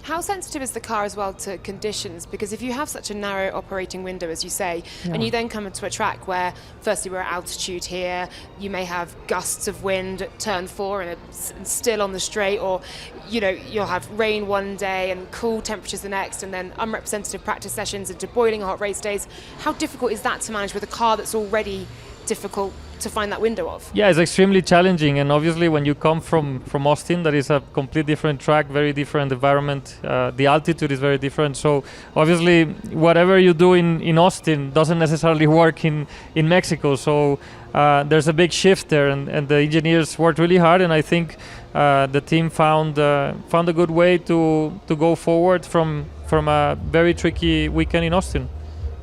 How sensitive is the car as well to conditions? Because if you have such a narrow operating window, as you say, and you then come into a track where, firstly, we're at altitude here, you may have gusts of wind at turn 4 and still on the straight, or you know, you'll have rain one day and cool temperatures the next, and then unrepresentative practice sessions into boiling hot race days. How difficult is that to manage with a car that's already difficult to find that window of? Yeah, it's extremely challenging, and obviously when you come from Austin, that is a complete different track, very different environment. The altitude is very different, so obviously whatever you do in Austin doesn't necessarily work in Mexico, so there's a big shift there, and the engineers worked really hard, and I think the team found a good way to go forward from a very tricky weekend in Austin.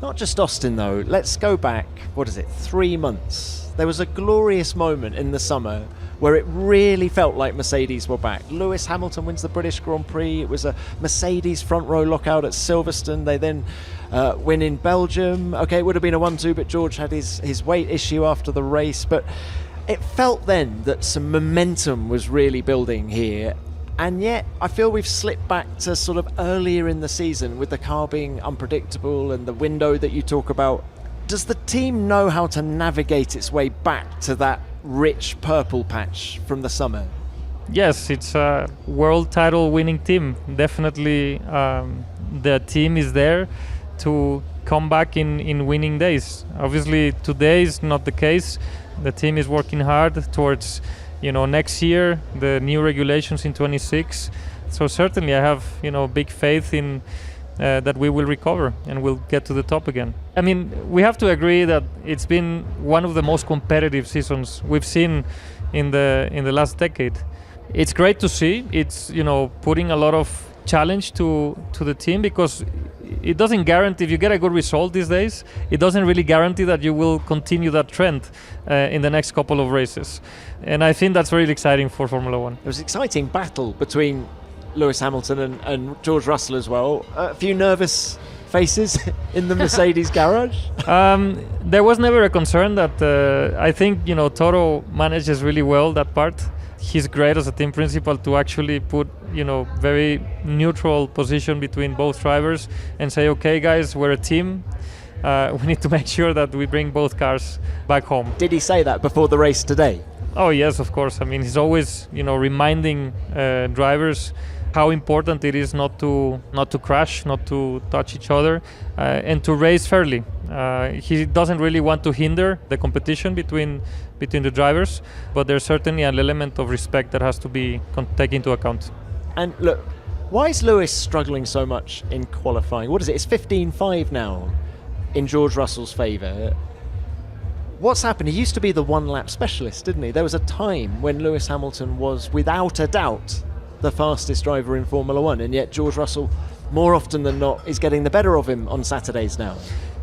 Not just Austin though, let's go back, 3 months. There was a glorious moment in the summer where it really felt like Mercedes were back. Lewis Hamilton wins the British Grand Prix. It was a Mercedes front row lockout at Silverstone. They then win in Belgium. Okay, it would have been a 1-2, but George had his weight issue after the race. But it felt then that some momentum was really building here. And yet, I feel we've slipped back to sort of earlier in the season with the car being unpredictable and the window that you talk about. Does the team know how to navigate its way back to that rich purple patch from the summer? Yes, it's a world title winning team. Definitely the team is there to come back in winning days. Obviously today is not the case. The team is working hard towards, you know, next year, the new regulations in 26. So certainly I have, you know, big faith in that we will recover and we'll get to the top again. I mean, we have to agree that it's been one of the most competitive seasons we've seen in the last decade. It's great to see. It's, you know, putting a lot of challenge to the team, because it doesn't guarantee, if you get a good result these days, it doesn't really guarantee that you will continue that trend in the next couple of races. And I think that's really exciting for Formula One. It was an exciting battle between Lewis Hamilton and George Russell as well. A few nervous faces in the Mercedes garage? There was never a concern that I think, you know, Toro manages really well that part. He's great as a team principal to actually put, you know, very neutral position between both drivers and say, okay guys, we're a team. We need to make sure that we bring both cars back home. Did he say that before the race today? Oh yes, of course. I mean, he's always, you know, reminding drivers how important it is not to crash, not to touch each other, and to race fairly. He doesn't really want to hinder the competition between the drivers, but there's certainly an element of respect that has to be taken into account. And look, why is Lewis struggling so much in qualifying? What is it? It's 15-5 now in George Russell's favour. What's happened? He used to be the one-lap specialist, didn't he? There was a time when Lewis Hamilton was, without a doubt, the fastest driver in Formula One, and yet George Russell, more often than not, is getting the better of him on Saturdays now.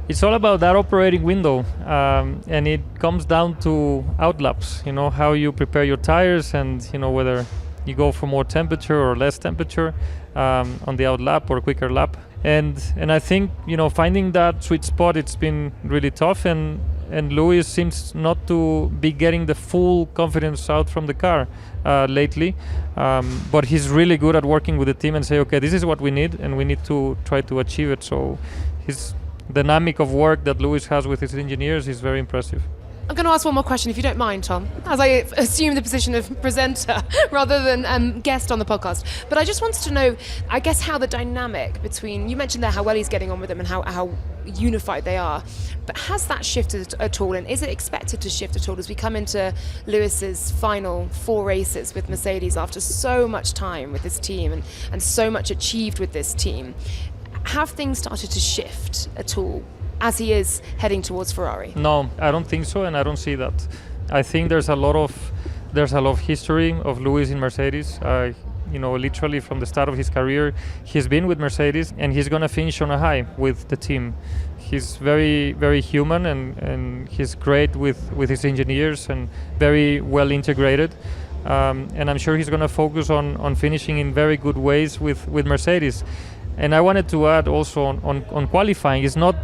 It's all about that operating window, and it comes down to outlaps. You know, how you prepare your tires, and you know whether you go for more temperature or less temperature on the outlap or quicker lap. And I think, you know, finding that sweet spot, it's been really tough, and Lewis seems not to be getting the full confidence out from the car lately, but he's really good at working with the team and say, okay, this is what we need, and we need to try to achieve it. So his dynamic of work that Lewis has with his engineers is very impressive. I'm going to ask one more question, if you don't mind, Tom, as I assume the position of presenter rather than guest on the podcast. But I just wanted to know, I guess, how the dynamic between, you mentioned there how well he's getting on with them and how unified they are, but has that shifted at all, and is it expected to shift at all as we come into Lewis's final 4 races with Mercedes after so much time with this team and so much achieved with this team? Have things started to shift at all as he is heading towards Ferrari? No, I don't think so, and I don't see that. I think there's a lot of history of Lewis in Mercedes. You know, literally from the start of his career, he's been with Mercedes, and he's going to finish on a high with the team. He's very, very human, and he's great with his engineers and very well integrated. And I'm sure he's going to focus on finishing in very good ways with Mercedes. And I wanted to add also on qualifying, it's not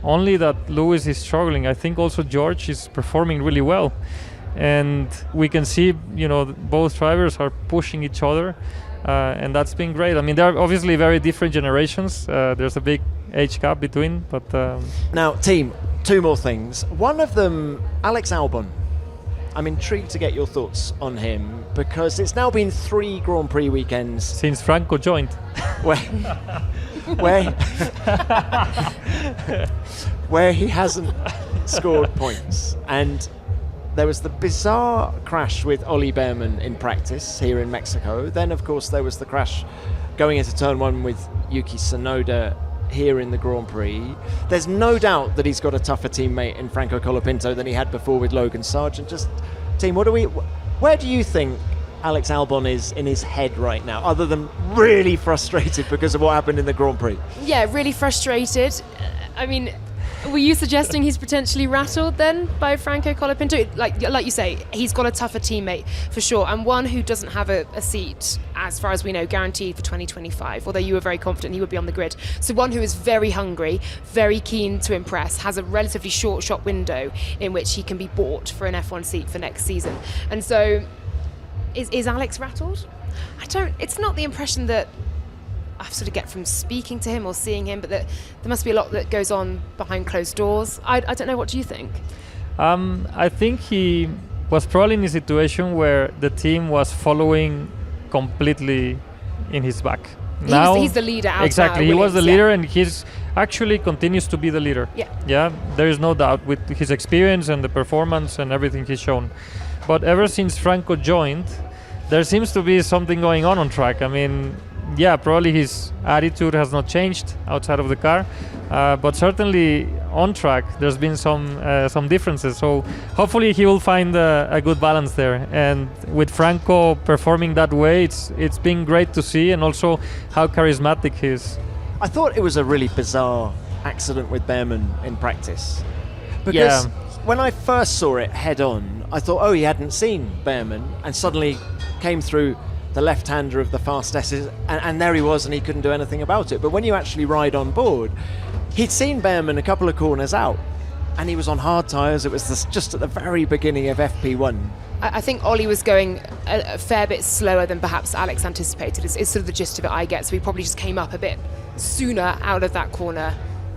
only that Lewis is struggling, I think also George is performing really well. And we can see, you know, both drivers are pushing each other, and that's been great. I mean, they're obviously very different generations. There's a big age gap between, but... Now, team, 2 more things. One of them, Alex Albon. I'm intrigued to get your thoughts on him, because it's now been 3 Grand Prix weekends since Franco joined. where he hasn't scored points. And there was the bizarre crash with Ollie Behrman in practice here in Mexico. Then, of course, there was the crash going into turn 1 with Yuki Tsunoda here in the Grand Prix. There's no doubt that he's got a tougher teammate in Franco Colapinto than he had before with Logan Sargent. Just, team, where do you think Alex Albon is in his head right now, other than really frustrated because of what happened in the Grand Prix? Yeah, really frustrated. I mean, were you suggesting he's potentially rattled then by Franco Colapinto? Like you say, he's got a tougher teammate for sure, and one who doesn't have a seat, as far as we know, guaranteed for 2025, although you were very confident he would be on the grid. So one who is very hungry, very keen to impress, has a relatively short shot window in which he can be bought for an F1 seat for next season. And so is Alex rattled? It's not the impression that I sort of get from speaking to him or seeing him, but that there must be a lot that goes on behind closed doors. I don't know, what do you think? I think he was probably in a situation where the team was following completely in his back. Now he's the leader out exactly, he was the leader, and he's actually continues to be the leader. Yeah, there is no doubt with his experience and the performance and everything he's shown. But ever since Franco joined, there seems to be something going on track. I mean, yeah, probably his attitude has not changed outside of the car, but certainly on track there's been some differences. So hopefully he will find a good balance there. And with Franco performing that way, it's been great to see, and also how charismatic he is. I thought it was a really bizarre accident with Behrman in practice, because when I first saw it head on, I thought, oh, he hadn't seen Behrman, and suddenly came through the left-hander of the fast S's, and there he was, and he couldn't do anything about it. But when you actually ride on board, he'd seen Behrman a couple of corners out, and he was on hard tyres. It was just at the very beginning of FP1. I think Ollie was going a fair bit slower than perhaps Alex anticipated. It's sort of the gist of it I get. So he probably just came up a bit sooner out of that corner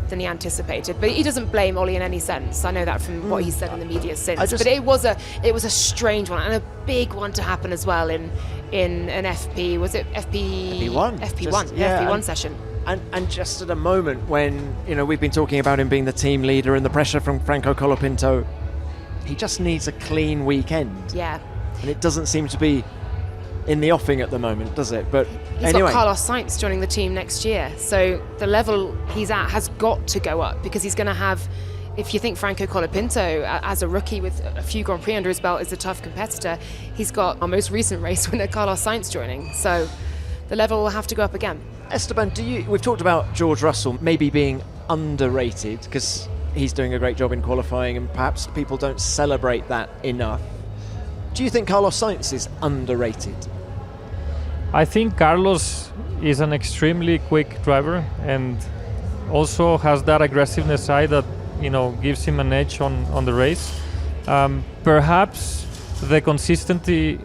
than he anticipated. But he doesn't blame Ollie in any sense. I know that from what he said in the media since. But it was a strange one, and a big one to happen as well in an FP. Was it FP1? FP1. FP1 session. And just at a moment when, we've been talking about him being the team leader and the pressure from Franco Colapinto, he just needs a clean weekend. Yeah. And it doesn't seem to be in the offing at the moment, does it? But he's got Carlos Sainz joining the team next year. So the level he's at has got to go up, because he's going to have, if you think Franco Colapinto, as a rookie with a few Grand Prix under his belt, is a tough competitor, he's got our most recent race winner, Carlos Sainz, joining. So the level will have to go up again. Esteban, we've talked about George Russell maybe being underrated because he's doing a great job in qualifying and perhaps people don't celebrate that enough. Do you think Carlos Sainz is underrated? I think Carlos is an extremely quick driver and also has that aggressiveness side that gives him an edge on the race. Perhaps the consistency,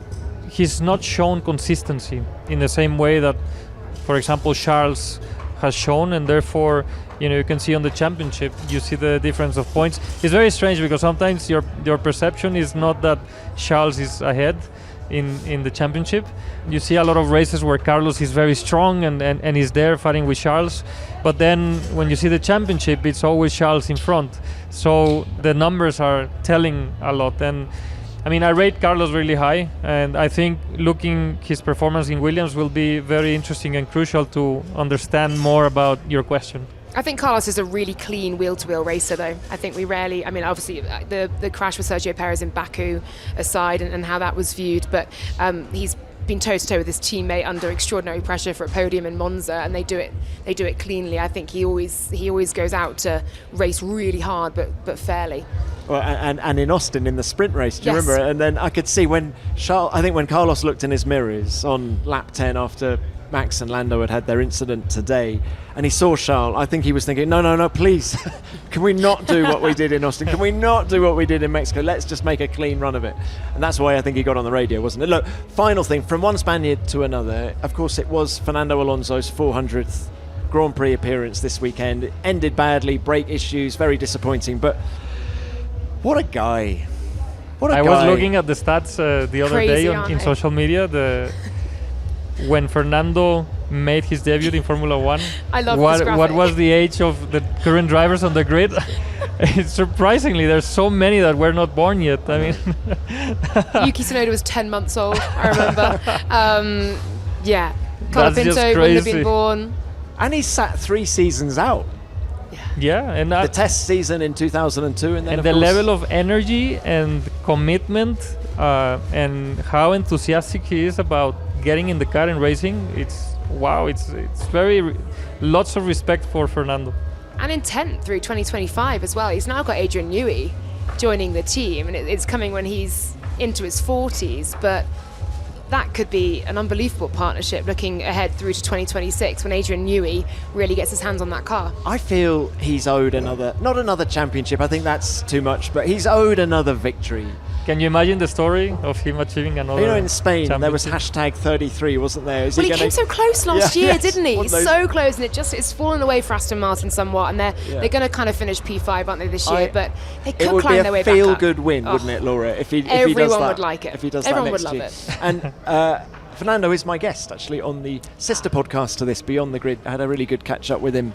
he's not shown consistency in the same way that, for example, Charles has shown, and therefore you can see on the championship you see the difference of points. It's very strange because sometimes your perception is not that Charles is ahead in the championship. You see a lot of races where Carlos is very strong and is there fighting with Charles, but then when you see the championship it's always Charles in front. So the numbers are telling a lot, and I rate Carlos really high, and I think looking his performance in Williams will be very interesting and crucial to understand more about your question. I think Carlos is a really clean wheel-to-wheel racer, though. I think we rarely, obviously the crash with Sergio Perez in Baku aside and how that was viewed, but he's been toe-to-toe with his teammate under extraordinary pressure for a podium in Monza, and they do it cleanly. I think he always goes out to race really hard but fairly. Well, and in Austin in the sprint race, do you remember? And then I could see when Carlos looked in his mirrors on lap 10 after Max and Lando had their incident today, and he saw Charles, I think he was thinking, no, please, can we not do what we did in Austin? Can we not do what we did in Mexico? Let's just make a clean run of it. And that's why I think he got on the radio, wasn't it? Look, final thing, from one Spaniard to another, of course it was Fernando Alonso's 400th Grand Prix appearance this weekend. It ended badly, brake issues, very disappointing, but what a guy. I was looking at the stats the other Crazy, day in social media. When Fernando made his debut in Formula One, I love this graphic. What was the age of the current drivers on the grid? Surprisingly, there's so many that were not born yet. Yuki Tsunoda was 10 months old, I remember. Colapinto wouldn't have been born. And he sat 3 seasons out. Yeah, and the test season in 2002, and then the level of energy and commitment and how enthusiastic he is about getting in the car and racing. It's very lots of respect for Fernando. And intent through 2025 as well. He's now got Adrian Newey joining the team, and it's coming when he's into his 40s, but that could be an unbelievable partnership looking ahead through to 2026 when Adrian Newey really gets his hands on that car. I feel he's owed not another championship, I think that's too much, but he's owed another victory. Can you imagine the story of him achieving another in Spain there was #33, wasn't there? He came so close last year, didn't he? So close, and it's fallen away for Aston Martin somewhat, and they're going to kind of finish P5, aren't they, this year? But they could climb their way back up. It would be a feel-good win, wouldn't it, Laura? If he does that. Everyone would like it. If he does Everyone that would next love year. it. And Fernando is my guest, actually, on the sister podcast to this, Beyond the Grid. I had a really good catch-up with him.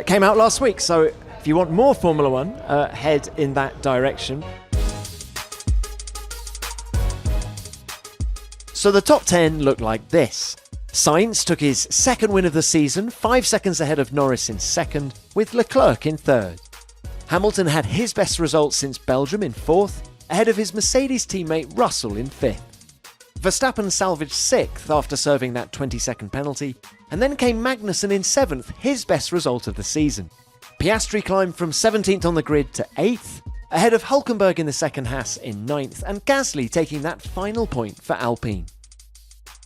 Came out last week, so if you want more Formula One, head in that direction. So the top 10 looked like this. Sainz took his second win of the season, 5 seconds ahead of Norris in second, with Leclerc in third. Hamilton had his best result since Belgium in fourth, ahead of his Mercedes teammate Russell in fifth. Verstappen salvaged sixth after serving that 20-second penalty, and then came Magnussen in seventh, his best result of the season. Piastri climbed from 17th on the grid to 8th, ahead of Hülkenberg in the second Haas in 9th, and Gasly taking that final point for Alpine.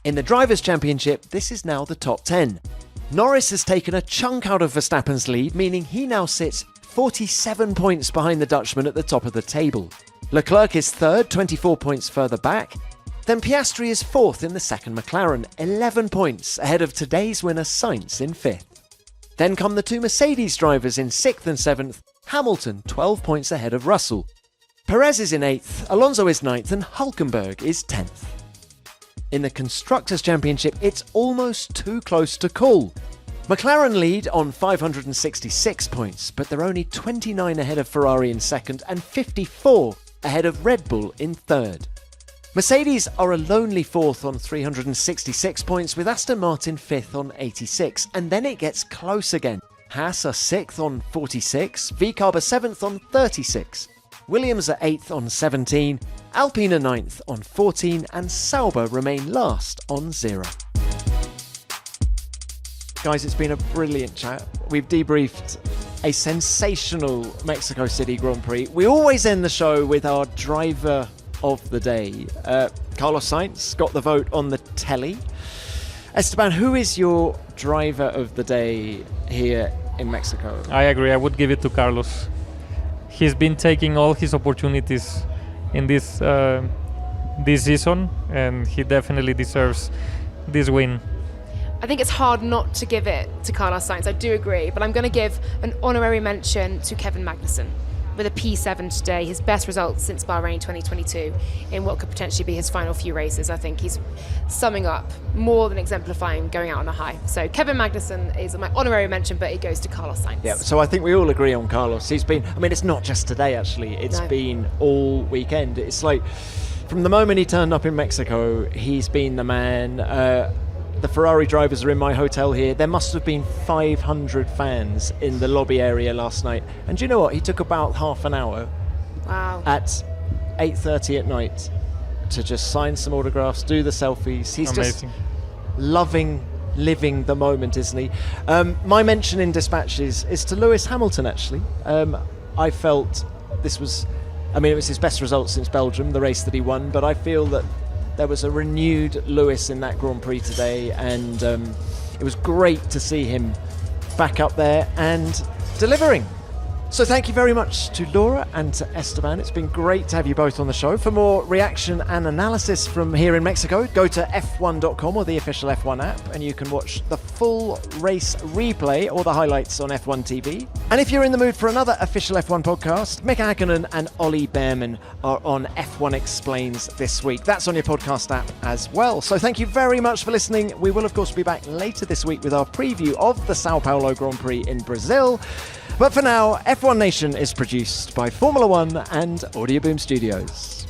In the Drivers' Championship, this is now the top 10. Norris has taken a chunk out of Verstappen's lead, meaning he now sits 47 points behind the Dutchman at the top of the table. Leclerc is third, 24 points further back. Then Piastri is fourth in the second McLaren, 11 points ahead of today's winner Sainz in fifth. Then come the two Mercedes drivers in 6th and 7th, Hamilton 12 points ahead of Russell. Perez is in 8th, Alonso is 9th, and Hülkenberg is 10th. In the Constructors' Championship, it's almost too close to call. McLaren lead on 566 points, but they're only 29 ahead of Ferrari in second and 54 ahead of Red Bull in third. Mercedes are a lonely fourth on 366 points, with Aston Martin fifth on 86, and then it gets close again. Haas are sixth on 46, VCarb are seventh on 36, Williams are eighth on 17, Alpine are ninth on 14, and Sauber remain last on 0. Guys, it's been a brilliant chat. We've debriefed a sensational Mexico City Grand Prix. We always end the show with our driver of the day. Carlos Sainz got the vote on the telly. Esteban, who is your driver of the day here in Mexico? I agree. I would give it to Carlos. He's been taking all his opportunities in this season, and he definitely deserves this win. I think it's hard not to give it to Carlos Sainz. I do agree, but I'm going to give an honorary mention to Kevin Magnussen with a P7 today, his best results since Bahrain 2022 in what could potentially be his final few races. I think he's summing up, more than exemplifying, going out on a high. So Kevin Magnussen is my honorary mention, but it goes to Carlos Sainz. Yeah, so I think we all agree on Carlos. He's been, I mean, it's not just today actually, it's been all weekend. It's like, from the moment he turned up in Mexico, he's been the man. The Ferrari drivers are in my hotel here. There must have been 500 fans in the lobby area last night. And do you know what? He took about half an hour at 8:30 at night to just sign some autographs, do the selfies. He's amazing. Just living the moment, isn't he? My mention in dispatches is to Lewis Hamilton, actually. I felt it was his best result since Belgium, the race that he won, but I feel that there was a renewed Lewis in that Grand Prix today, and it was great to see him back up there and delivering. So thank you very much to Laura and to Esteban. It's been great to have you both on the show. For more reaction and analysis from here in Mexico, go to f1.com or the official F1 app, and you can watch the full race replay or the highlights on F1TV. And if you're in the mood for another official F1 podcast, Mika Hakkinen and Ollie Behrman are on F1 Explains this week. That's on your podcast app as well. So thank you very much for listening. We will, of course, be back later this week with our preview of the Sao Paulo Grand Prix in Brazil. But for now, F1 Nation is produced by Formula One and Audio Boom Studios.